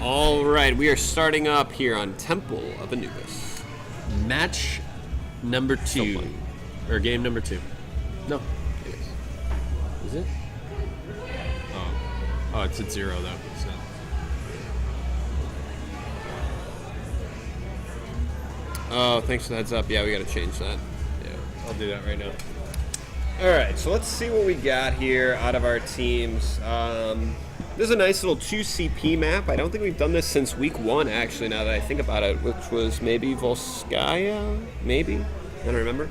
All right, we are starting up here on Temple of Anubis. Match number 2. Or game number 2. No, it is. Is it? Oh, it's at 0 though. So. Oh, thanks for the heads up. Yeah, we got to change that. Yeah, I'll do that right now. All right, so let's see what we got here out of our teams. This is a nice little 2CP map. I don't think we've done this since week 1, actually, now that I think about it, which was maybe Volskaya? Maybe? I don't remember.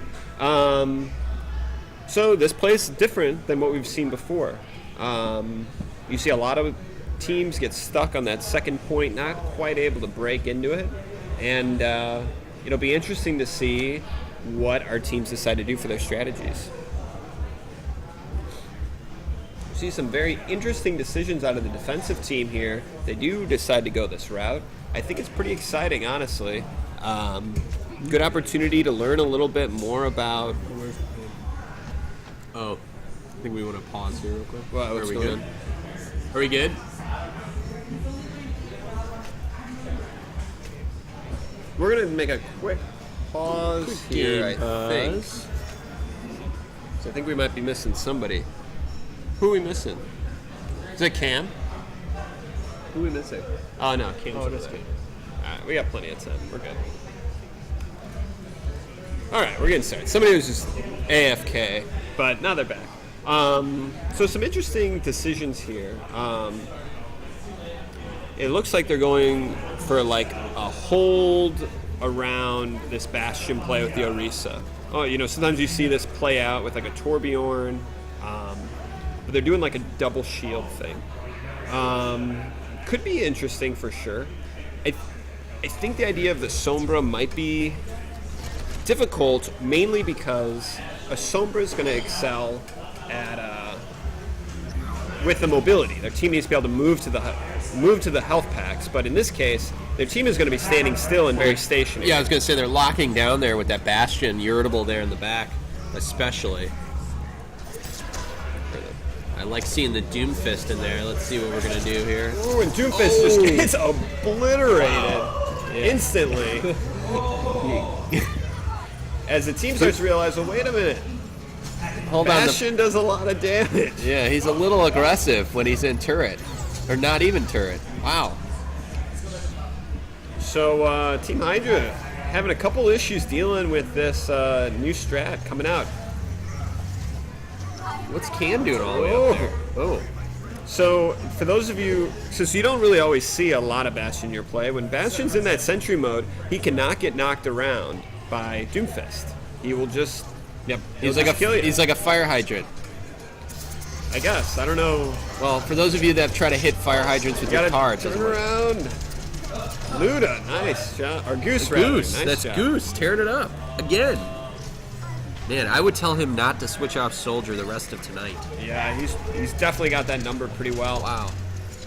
So this place is different than what we've seen before. You see a lot of teams get stuck on that second point, not quite able to break into it. And it'll be interesting to see what our teams decide to do for their strategies. See some very interesting decisions out of the defensive team here. They do decide to go this route. I think it's pretty exciting, honestly. Good opportunity to learn a little bit more about. Oh, I think we want to pause here real quick. Well, Are we good? Are we good? We're gonna make a quick pause here, I think. So I think we might be missing somebody. Who are we missing? Is it Cam? Who are we missing? Oh no, Cam's over it is there. Cam. All right, we got plenty of time. We're good. All right, we're getting started. Somebody was just AFK, but now they're back. So some interesting decisions here. It looks like they're going for like a hold around this Bastion play with the Orisa. Oh, you know, sometimes you see this play out with like a Torbjorn, but they're doing like a double shield thing. Could be interesting for sure. I think the idea of the Sombra might be difficult, mainly because a Sombra is going to excel at with the mobility. Their team needs to be able to move to the health packs, but in this case, their team is going to be standing still and very stationary. Yeah, I was going to say they're locking down there with that Bastion irritable there in the back, especially. I like seeing the Doomfist in there. Let's see what we're going to do here. Ooh, and Doomfist just gets obliterated instantly. As the team starts to realize, well, wait a minute. Hold on. Bastion does a lot of damage. Yeah, he's a little aggressive when he's in turret. Or not even turret. Wow. So Team Hydra having a couple issues dealing with this new strat coming out. What's Cam doing all the way up there? Oh. So for those of you, so you don't really always see a lot of Bastion in your play. When Bastion's in that sentry mode, he cannot get knocked around by Doomfist. He will just, He's like a fire hydrant. I guess. I don't know. Well, for those of you that have tried to hit fire hydrants with your cards, turn around. Luda, nice shot. Or Goose, rather. Goose. Nice That's shot. Goose tearing it up again. Man, I would tell him not to switch off Soldier the rest of tonight. Yeah, he's definitely got that number pretty well. Wow.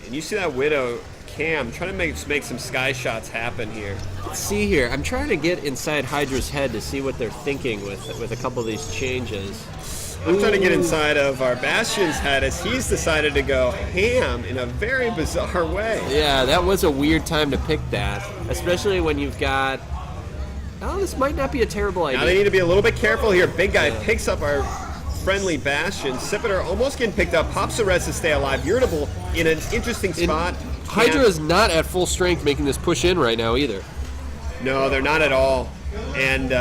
And you see that Widow Cam trying to make some sky shots happen here. Let's see here. I'm trying to get inside Hydra's head to see what they're thinking with a couple of these changes. I'm trying to get inside of our Bastion's head as he's decided to go ham in a very bizarre way. Yeah, that was a weird time to pick that, especially when you've got... Oh, this might not be a terrible idea. Now they need to be a little bit careful here. Big guy picks up our friendly Bastion. Sipiter almost getting picked up. Pops the rest to stay alive. Irritable in an interesting spot. Hydra is not at full strength making this push in right now either. No, they're not at all. And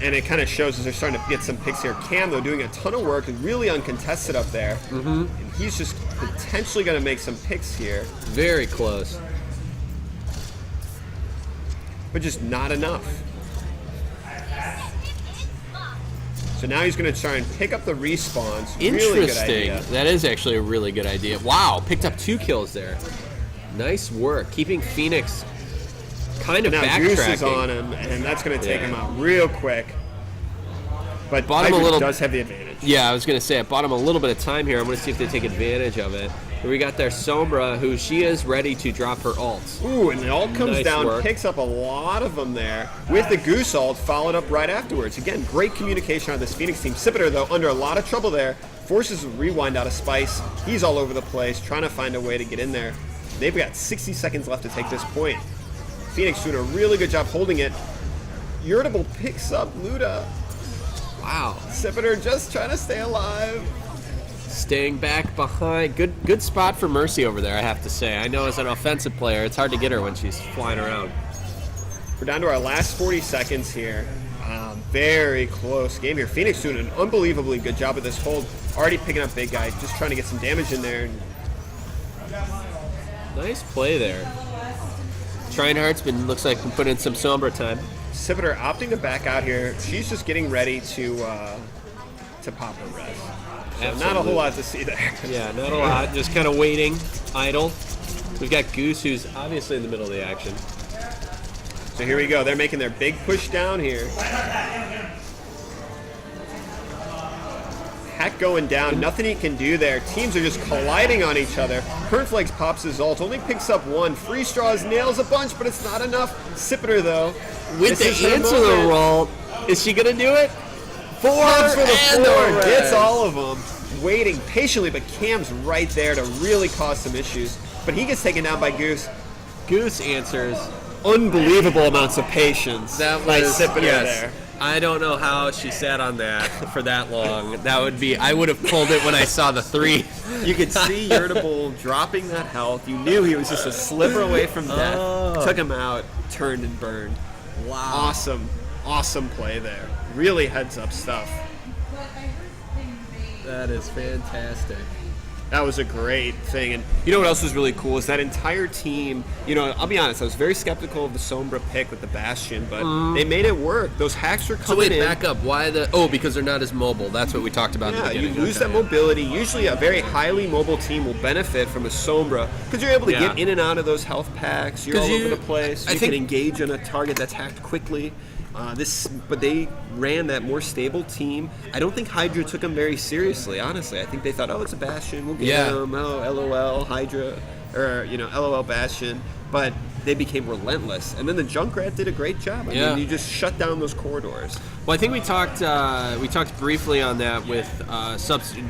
it kind of shows as they're starting to get some picks here. Cam, though, doing a ton of work and really uncontested up there. Mm-hmm. And he's just potentially going to make some picks here. Very close. But just not enough. So now he's going to try and pick up the respawns. Interesting. Really good idea. That is actually a really good idea. Wow, picked up 2 kills there. Nice work. Keeping Phoenix kind of now backtracking. Goose is on him, and that's going to take him out real quick. But Hydra does have the advantage. Yeah, I was going to say, I bought him a little bit of time here. I'm going to see if they take advantage of it. Here we got their Sombra, who she is ready to drop her ults. Ooh, and the ult comes Nice down, work. picks up a lot of them there, with the Goose ult followed up right afterwards. Again, great communication on this Phoenix team. Sipiter, though, under a lot of trouble there, forces a rewind out of Spice. He's all over the place, trying to find a way to get in there. They've got 60 seconds left to take this point. Phoenix doing a really good job holding it. Irritable picks up Luda. Wow. Sipiter just trying to stay alive. Staying back behind. Good spot for Mercy over there, I have to say. I know as an offensive player, it's hard to get her when she's flying around. We're down to our last 40 seconds here. Very close game here. Phoenix doing an unbelievably good job of this hold. Already picking up big guy, just trying to get some damage in there. Nice play there. Tryhart's looks like been putting in some Sombra time. Sipiter opting to back out here. She's just getting ready to pop her res. So not a whole lot to see there. Yeah, not a lot. Just kind of waiting, idle. We've got Goose, who's obviously in the middle of the action. So here we go. They're making their big push down here. Hack going down. Nothing he can do there. Teams are just colliding on each other. Cornflakes pops his ult. Only picks up one. Free Straws nails a bunch, but it's not enough. Sipiter, though. With the answer the roll, is she going to do it? Four for the floor. res. Gets all of them. Waiting patiently, but Cam's right there to really cause some issues. But he gets taken down by Goose. Goose answers. Unbelievable amounts of patience. That by was Sipiter there. I don't know how she sat on that for that long. That would be. I would have pulled it when I saw the 3. You could see Irritable dropping that health. You knew he was just a sliver away from death. Oh. Took him out, turned and burned. Wow. Awesome play there. Really heads up stuff. That is fantastic. That was a great thing. And you know what else was really cool is that entire team, I'll be honest, I was very skeptical of the Sombra pick with the Bastion, but they made it work. Those hacks are coming in. Back up. Why the... Oh, because they're not as mobile. That's what we talked about in the beginning. You lose that mobility. Usually a very highly mobile team will benefit from a Sombra because you're able to get in and out of those health packs. You're all over the place. You can engage on a target that's hacked quickly. But they ran that more stable team. I don't think Hydra took them very seriously, honestly. I think they thought, it's a Bastion, we'll get them. Oh, LOL, Hydra, or, LOL Bastion. But they became relentless. And then the Junkrat did a great job. I mean, you just shut down those corridors. Well, I think we talked briefly on that with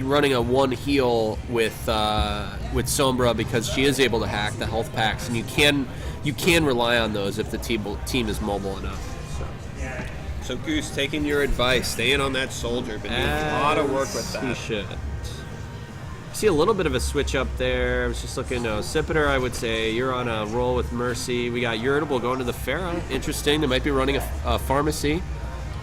running a one heal with Sombra because she is able to hack the health packs, and you can rely on those if the team is mobile enough. So Goose, taking your advice, staying on that soldier, been doing a lot of work with that. He should. See a little bit of a switch up there. I was just looking. Sipiter, I would say you're on a roll with Mercy. We got Irritable going to the Pharah. Interesting. They might be running a pharmacy.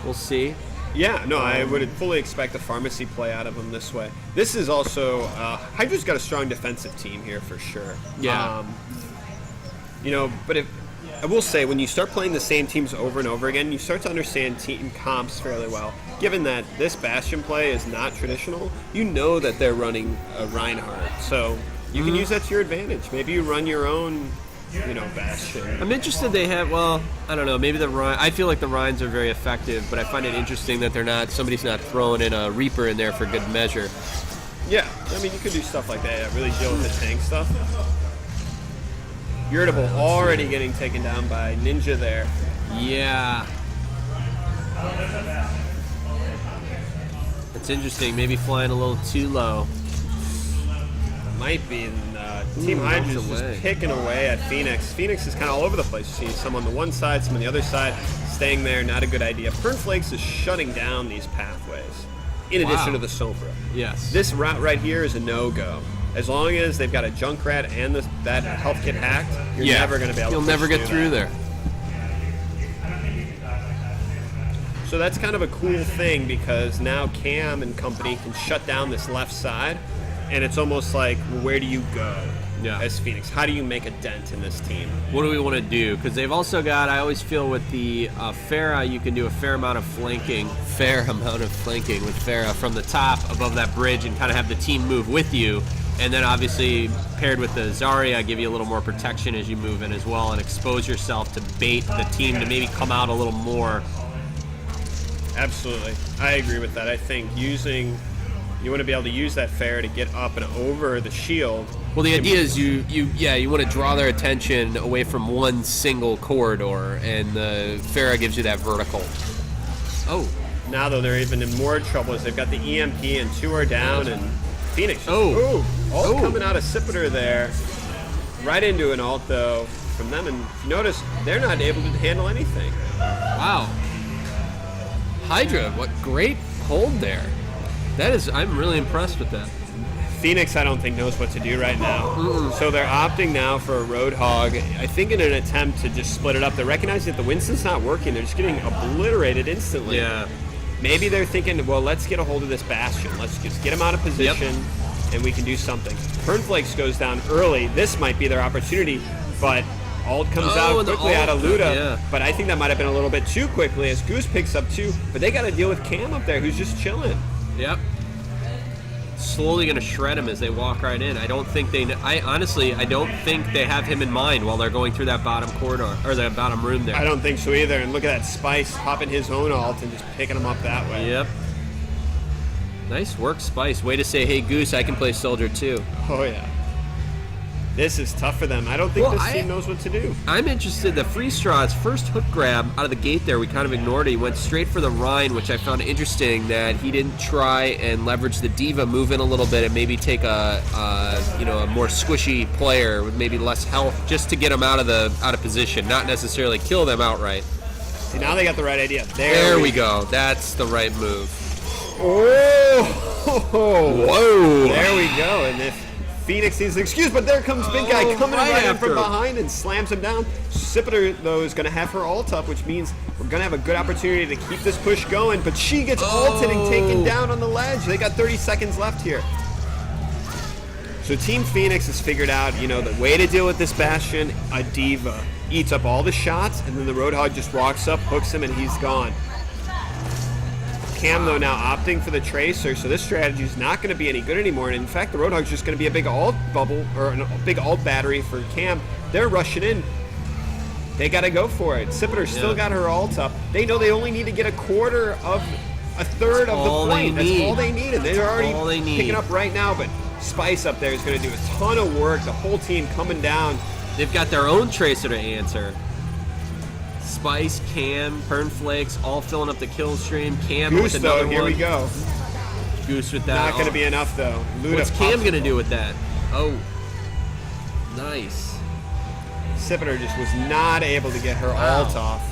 We'll see. Yeah, no, I would fully expect a pharmacy play out of them this way. This is also Hydra's got a strong defensive team here for sure. Yeah. But I will say, when you start playing the same teams over and over again, you start to understand team comps fairly well. Given that this Bastion play is not traditional, you know that they're running a Reinhardt, so you can use that to your advantage. Maybe you run your own, Bastion. I'm interested they have, I don't know, maybe I feel like the Reins are very effective, but I find it interesting that somebody's not throwing in a Reaper in there for good measure. Yeah, I mean, you could do stuff like that, really deal with the tank stuff. Irritable already getting taken down by Ninja there. Yeah. It's interesting. Maybe flying a little too low. Might be. Team Hydra's just picking away at Phoenix. Phoenix is kind of all over the place. You see some on the one side, some on the other side. Staying there, not a good idea. Cornflakes is shutting down these pathways, in addition to the Sombra. Yes. This route right here is a no-go. As long as they've got a Junkrat and that health kit hacked, you're never going to be able to You'll never get through there. So that's kind of a cool thing because now Cam and company can shut down this left side, and it's almost like, where do you go as Phoenix? How do you make a dent in this team? What do we want to do? Because they've also got, I always feel with the Pharah, you can do a fair amount of flanking with Pharah from the top above that bridge and kind of have the team move with you. And then obviously paired with the Zarya, give you a little more protection as you move in as well and expose yourself to bait the team to maybe come out a little more. Absolutely. I agree with that. I think you want to be able to use that Pharah to get up and over the shield. Well, the idea is you want to draw their attention away from one single corridor, and the Pharah gives you that vertical. Oh. Now, though, they're even in more trouble as they've got the EMP and 2 are down, and Phoenix. Coming out of Sipiter there. Right into an ult, though, from them. And notice they're not able to handle anything. Wow. Hydra, what great hold there. I'm really impressed with that. Phoenix, I don't think, knows what to do right now. So they're opting now for a Roadhog, I think in an attempt to just split it up. They're recognizing that the Winston's not working. They're just getting obliterated instantly. Yeah. Maybe they're thinking, well, let's get a hold of this Bastion. Let's just get him out of position, and we can do something. Pernflakes goes down early. This might be their opportunity, but ult comes out quickly out of Luda. Yeah. But I think that might have been a little bit too quickly as Goose picks up 2. But they got to deal with Cam up there, who's just chilling. Yep. Slowly going to shred him as they walk right in. I don't think they have him in mind while they're going through that bottom corridor or that bottom room there. I don't think so either. And look at that Spice popping his own ult and just picking him up that way. Yep. Nice work, Spice. Way to say, hey, Goose, I can play Soldier too. Oh, yeah. This is tough for them. I don't think this team knows what to do. I'm interested. The Free Straw's first hook grab out of the gate there, we kind of ignored it. He went straight for the Rhine, which I found interesting that he didn't try and leverage the Diva, move in a little bit, and maybe take a more squishy player with maybe less health just to get him out of position, not necessarily kill them outright. See, now they got the right idea. There we go. That's the right move. Oh! Whoa! There we go. And if Phoenix needs an excuse, but there comes Big Guy coming right in from behind and slams him down. Sipiter, though, is going to have her ult up, which means we're going to have a good opportunity to keep this push going, but she gets ulted and taken down on the ledge. They got 30 seconds left here. So Team Phoenix has figured out, the way to deal with this Bastion, a Diva. Eats up all the shots, and then the Roadhog just walks up, hooks him, and he's gone. Cam, though, now opting for the Tracer, so this strategy is not going to be any good anymore. And in fact, the Roadhog's just going to be a big ult bubble, or a big ult battery for Cam. They're rushing in. They got to go for it. Sipiter still got her ult up. They know they only need to get a third of the point. That's all they need. And they're already picking up right now, but Spice up there is going to do a ton of work. The whole team coming down. They've got their own Tracer to answer. Spice, Cam, Pernflakes, all filling up the kill stream. Cam Goose, with another though, here one. we go. Goose with that. Not going to be enough, though. Luda What's Cam going to do with that? Oh, nice. Sipiter just was not able to get her ult off.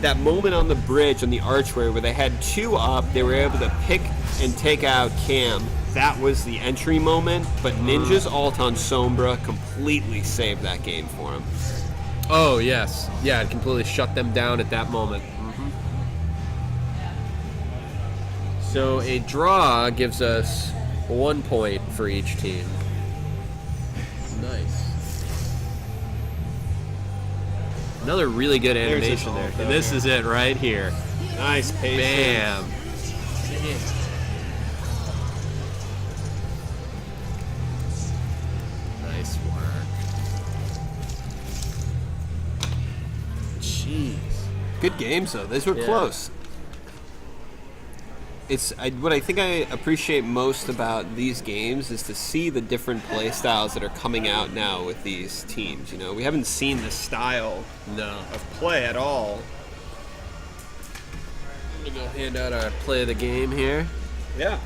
That moment on the bridge, on the archway, where they had 2 up, they were able to pick and take out Cam. That was the entry moment, but Ninja's ult on Sombra completely saved that game for him. Oh, yes. Yeah, it completely shut them down at that moment. So a draw gives us 1 point for each team. Nice. Another really good animation there. And this is it right here. Nice patience. Bam. Nice work. Jeez. Good games, though. These were close. What I think I appreciate most about these games is to see the different play styles that are coming out now with these teams. We haven't seen this style of play at all. I'm going to go hand out our play of the game here. Yeah.